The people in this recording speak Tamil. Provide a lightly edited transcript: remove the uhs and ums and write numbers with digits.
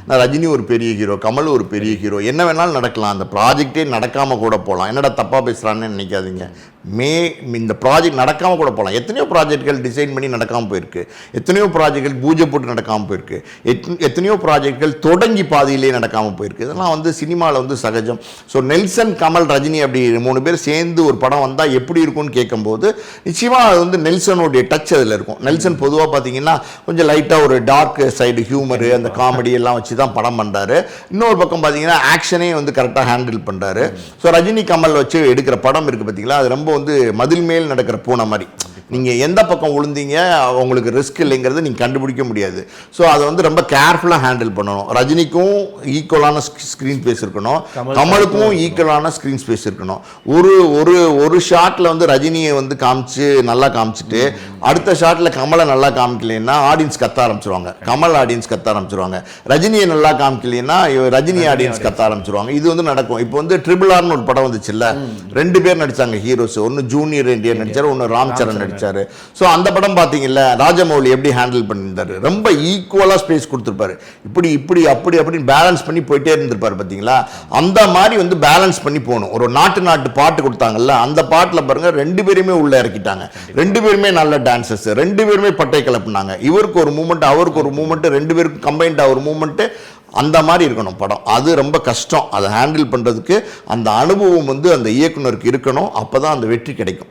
நான் ரஜினி ஒரு பெரிய ஹீரோ, கமல் ஒரு பெரிய ஹீரோ, என்ன வேணாலும் நடக்கலாம், அந்த ப்ராஜெக்டே நடக்காமல் கூட போகலாம். என்னடா தப்பாக பேசுகிறான்னு நினைக்காதீங்க. இந்த ப்ராஜெக்ட் நடக்காமல் கூட போகலாம். எத்தனையோ ப்ராஜெக்ட்கள் டிசைன் பண்ணி நடக்காமல் போயிருக்கு, எத்தனையோ ப்ராஜெக்ட்கள் பூஜை போட்டு நடக்காமல் போயிருக்கு, எத்தனையோ ப்ராஜெக்ட்கள் தொடங்கி பாதியிலே நடக்காமல் போயிருக்கு. இதெல்லாம் வந்து சினிமாவில் வந்து சகஜம். ஸோ நெல்சன், கமல், ரஜினி அப்படி 3 பேர் சேர்ந்து ஒரு படம் வந்தால் எப்படி இருக்கும்னு கேட்கும்போது நிச்சயமாக அது வந்து நெல்சனுடைய டச் அதில் இருக்கும். நெல்சன் பொதுவாக பார்த்தீங்கன்னா கொஞ்சம் லைட்டாக ஒரு டார்க் சைடு ஹியூமரு, அந்த காமெடி எல்லாம் வச்சு தான் படம் பண்ணுறாரு. இன்னொரு பக்கம் பார்த்தீங்கன்னா ஆக்ஷனே வந்து கரெக்டாக ஹேண்டில் பண்ணுறாரு. ஸோ ரஜினி கமல் வச்சு எடுக்கிற படம் இருக்குது பார்த்தீங்களா, அது ரொம்ப வந்து மதில் மேல் நடக்கிற பூனை மாதிரி. நீங்கள் எந்த பக்கம் விழுந்தீங்க, உங்களுக்கு ரிஸ்க் இல்லைங்கிறது நீங்கள் கண்டுபிடிக்க முடியாது. ஸோ அதை வந்து ரொம்ப கேர்ஃபுல்லாக ஹேண்டில் பண்ணணும். ரஜினிக்கும் ஈக்குவலான ஸ்க்ரீன் ஸ்பேஸ் இருக்கணும், கமலுக்கும் ஈக்குவலான ஸ்க்ரீன் ஸ்பேஸ் இருக்கணும். ஒரு ஒரு ஒரு ஷாட்டில் வந்து ரஜினியை வந்து காமிச்சு நல்லா காமிச்சிட்டு அடுத்த ஷாட்டில் கமலை நல்லா காமிக்கலைன்னா ஆடியன்ஸ் கத்த ஆரம்பிச்சிருவாங்க, கமல் ஆடியன்ஸ் கத்த ஆரம்பிச்சிருவாங்க. ரஜினியை நல்லா காமிக்கலைன்னா ரஜினி ஆடியன்ஸ் கத்த ஆரம்பிச்சிருவாங்க. இது வந்து நடக்கும். இப்போ வந்து ட்ரிபிள் ஆர்னு ஒரு படம் வந்துச்சுல்ல, 2 பேர் நடித்தாங்க ஹீரோஸ், ஒன்று ஜூனியர் என்டிஆர் நடித்தார், ஒன்று ராம்சரண் நடித்தார். ஸோ அந்த படம் பார்த்தீங்கல்ல, ராஜமௌலி எப்படி ஹேண்டில் பண்ணியிருந்தாரு, ரொம்ப ஈக்குவலாக ஸ்பேஸ் கொடுத்துருப்பாரு. இப்படி இப்படி அப்படி அப்படின்னு பேலன்ஸ் பண்ணி போயிட்டே இருந்திருப்பாரு பார்த்தீங்களா. அந்த மாதிரி வந்து பேலன்ஸ் பண்ணி போகணும். ஒரு நாட்டு பாட்டு கொடுத்தாங்கல்ல, அந்த பாட்டில் பாருங்க 2 பேருமே உள்ள இறக்கிட்டாங்க, 2 பேருமே நல்ல டான்சர்ஸ், 2 பேருமே பட்டை கிளப்புனாங்க. இவருக்கு ஒரு மூமெண்ட், அவருக்கு ஒரு மூமெண்ட், 2 பேருக்கும் கம்பைண்டாக ஒரு மூமெண்ட். அந்த மாதிரி இருக்கணும் படம். அது ரொம்ப கஷ்டம், அதை ஹேண்டில் பண்ணுறதுக்கு அந்த அனுபவம் வந்து அந்த இயக்குனருக்கு இருக்கணும். அப்போ தான் அந்த வெற்றி கிடைக்கும்.